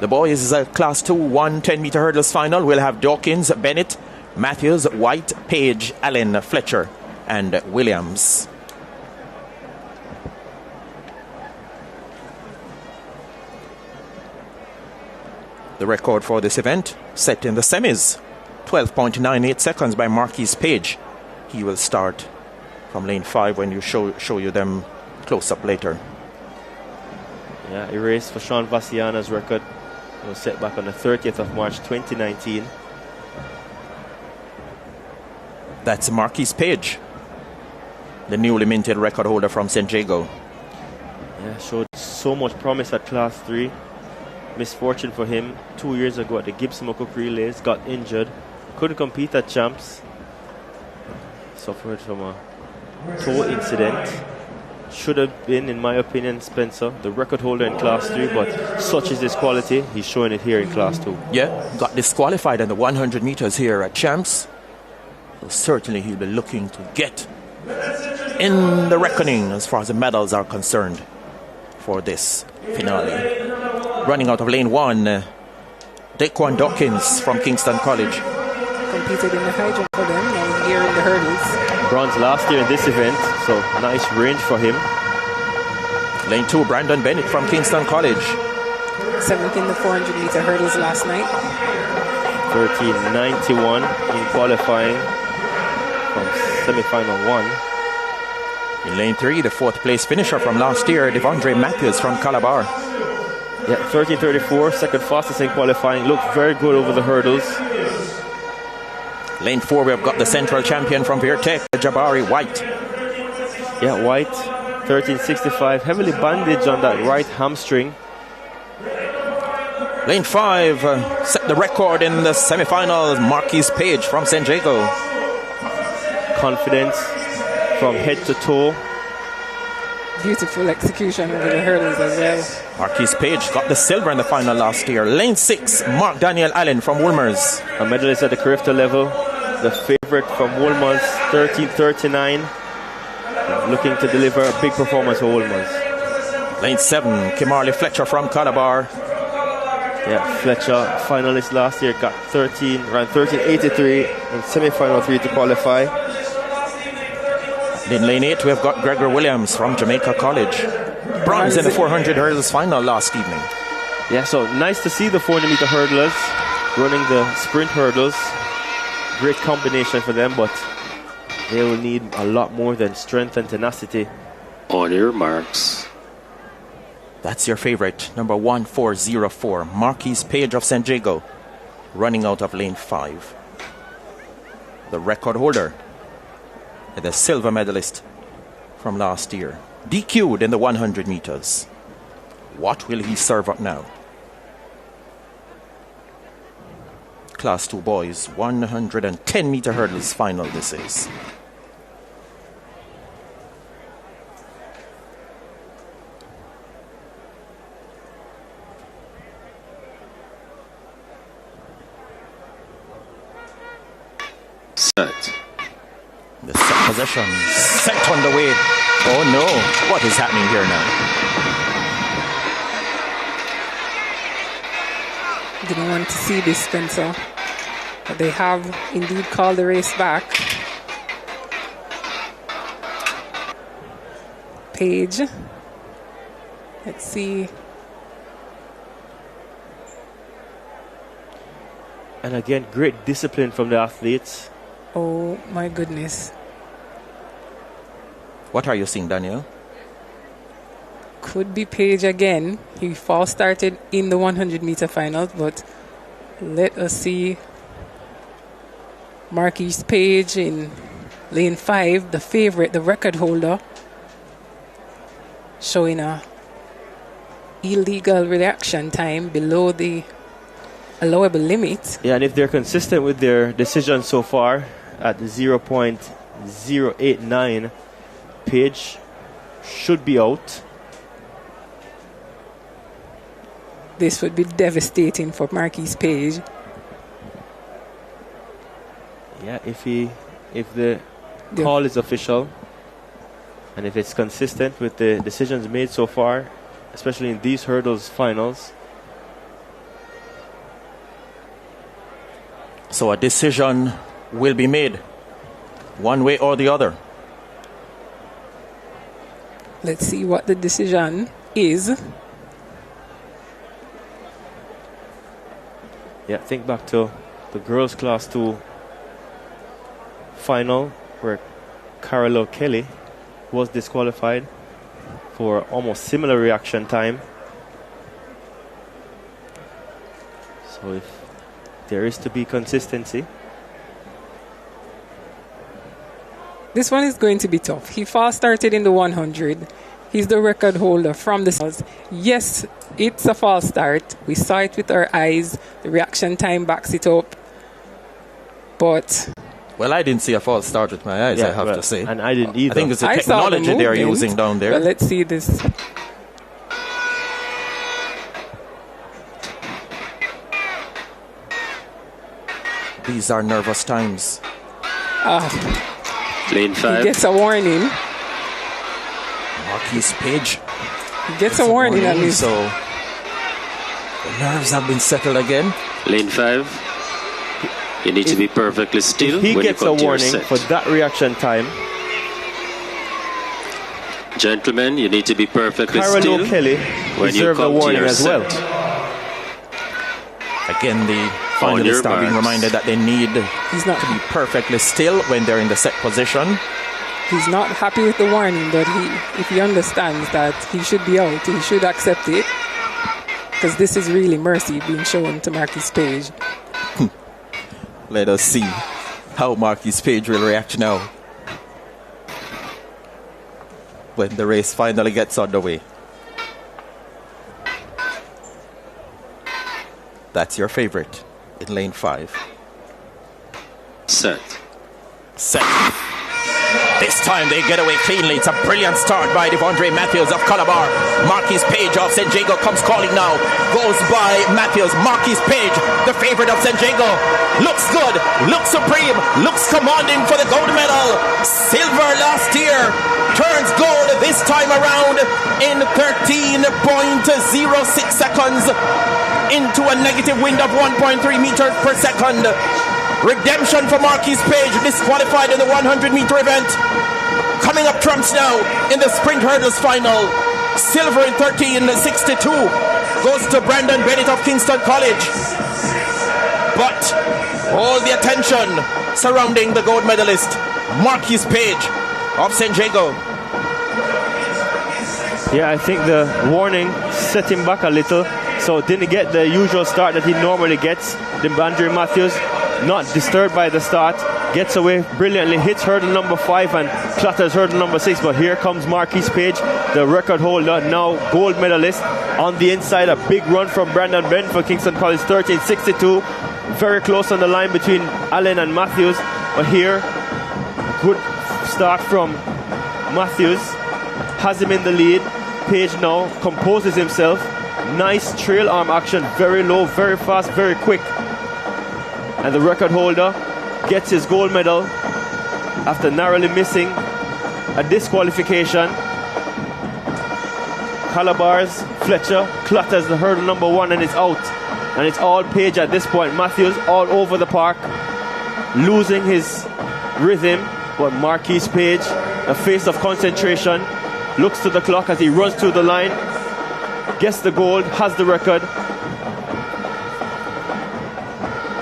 The boys class 2 110-meter hurdles final. We'll have Dawkins, Bennett, Matthews, White, Page, Allen, Fletcher, and Williams. The record for this event set in the semis, 12.98 seconds by Marquis Page. He will start from lane 5 when you show you them close up later. Yeah, a race for Sean Vassiana's record. It was set back on the 30th of March 2019. That's Marquis Page, the newly minted record holder from St. Jago. Yeah, showed so much promise at class 3. Misfortune for him 2 years ago at the Gibson McCook Relays, got injured, couldn't compete at champs, suffered from a toe incident. Should have been, in my opinion, Spencer, the record holder in class 3, but such is his quality, he's showing it here in class 2. Yeah, got disqualified in the 100 meters here at champs. So certainly he'll be looking to get in the reckoning as far as the medals are concerned for this finale. Running out of lane 1, Daquan Dawkins from Kingston College. Competed in the high jump for them, now here in the hurdles. Bronze last year in this event, so nice range for him. Lane 2, Brandon Bennett from Kingston College. 7th in the 400-meter hurdles last night. 13.91 in qualifying from semi-final 1. In lane 3, the 4th place finisher from last year, Devondre Matthews from Calabar. Yeah, 13.34, second fastest in qualifying. Looked very good over the hurdles. Lane 4, we've got the central champion from Virtech, Jabari White. Yeah, White, 13.65, heavily bandaged on that right hamstring. Lane 5 set the record in the semi-finals, Marquis Page from St. Jago. Confidence from head to toe. Beautiful execution over the hurdles as well. Marquis Page got the silver in the final last year. Lane 6, Mark Daniel Allen from Wolmer's. A medalist at the Carifta level. The favorite from Wolmer's, 13.39. Looking to deliver a big performance for Wolmer's. Lane 7, Kimarley Fletcher from Calabar. Yeah, Fletcher, finalist last year, got ran 13.83 in semi-final 3 to qualify. In lane 8, we've got Gregor Williams from Jamaica College. Bronze in the 400 hurdles final last evening. Yeah, so nice to see the 400-meter hurdlers running the sprint hurdles. Great combination for them, but they will need a lot more than strength and tenacity. On your marks. That's your favorite, number 1404, Marquis Page of St. Jago, running out of lane 5. The record holder, the silver medalist from last year, DQ'd in the 100 meters. What will he serve up now? Class 2 boys, 110-meter hurdles final this is. Set. The set position set on the way. Oh no, what is happening here now? Didn't want to see this, Spencer. But they have indeed called the race back. Page. Let's see. And again, great discipline from the athletes. Oh my goodness. What are you seeing, Daniel? Could be Page again. He false started in the 100-meter finals, but let us see. Marquis Page in lane 5, the favorite, the record holder, showing a illegal reaction time below the allowable limit. Yeah, and if they're consistent with their decision so far at 0.089, Page should be out. This would be devastating for Marquis Page. Yeah, if the call is official and if it's consistent with the decisions made so far, especially in these hurdles finals, So a decision will be made, one way or the other. Let's see what the decision is. Yeah, think back to the girls' class 2 final where Carol Kelly was disqualified for almost similar reaction time. So if there is to be consistency. This one is going to be tough. He fast started in the 100. He's the record holder from the stars. Yes, it's a false start. We saw it with our eyes. The reaction time backs it up. But... Well, I didn't see a false start with my eyes, I have to say. And I didn't either. I think it's the technology they're using down there. Well, let's see this. These are nervous times. Lane 5. He gets a warning. Marquis Page. He gets a warning at least. So the nerves have been settled again. Lane 5. You need to be perfectly still he when gets you come a to your warning set. for that reaction time. Gentlemen, you need to be perfectly Carol still Kelly when you deserved a come to warning your as set. well. Again, the On your finalists are being marks. reminded that they need He's not to be perfectly still when they're in the set position. He's not happy with the warning, but if he understands that he should be out, he should accept it. Because this is really mercy being shown to Marquis Page. Let us see how Marquis Page will react now when the race finally gets underway. That's your favorite in lane 5. Set. Set. This time they get away cleanly. It's a brilliant start by Devondre Matthews of Calabar. Marquis Page of St. Jago comes calling now. Goes by Matthews. Marquis Page, the favorite of St. Jago. Looks good, looks supreme, looks commanding for the gold medal. Silver last year, turns gold this time around in 13.06 seconds into a negative wind of 1.3 meters per second. Redemption for Marquis Page, disqualified in the 100-meter event. Coming up trumps now in the sprint hurdles final. Silver in 13.62 goes to Brandon Bennett of Kingston College. But all the attention surrounding the gold medalist, Marquis Page of St. Jago. Yeah, I think the warning set him back a little, so didn't get the usual start that he normally gets. Devondre Matthews, not disturbed by the start, gets away brilliantly, hits hurdle number 5 and clatters hurdle number 6. But here comes Marquis Page, the record holder, now gold medalist. On the inside, a big run from Brandon Bennett for Kingston College, 13.62. Very close on the line between Allen and Matthews. But here, good start from Matthews, has him in the lead. Page now composes himself. Nice trail arm action, very low, very fast, very quick. And the record holder gets his gold medal after narrowly missing a disqualification. Calabar's Fletcher clatters the hurdle number 1 and is out. And it's all Page at this point. Matthews all over the park, losing his rhythm. But Marquis Page, a face of concentration, looks to the clock as he runs through the line, gets the gold, has the record,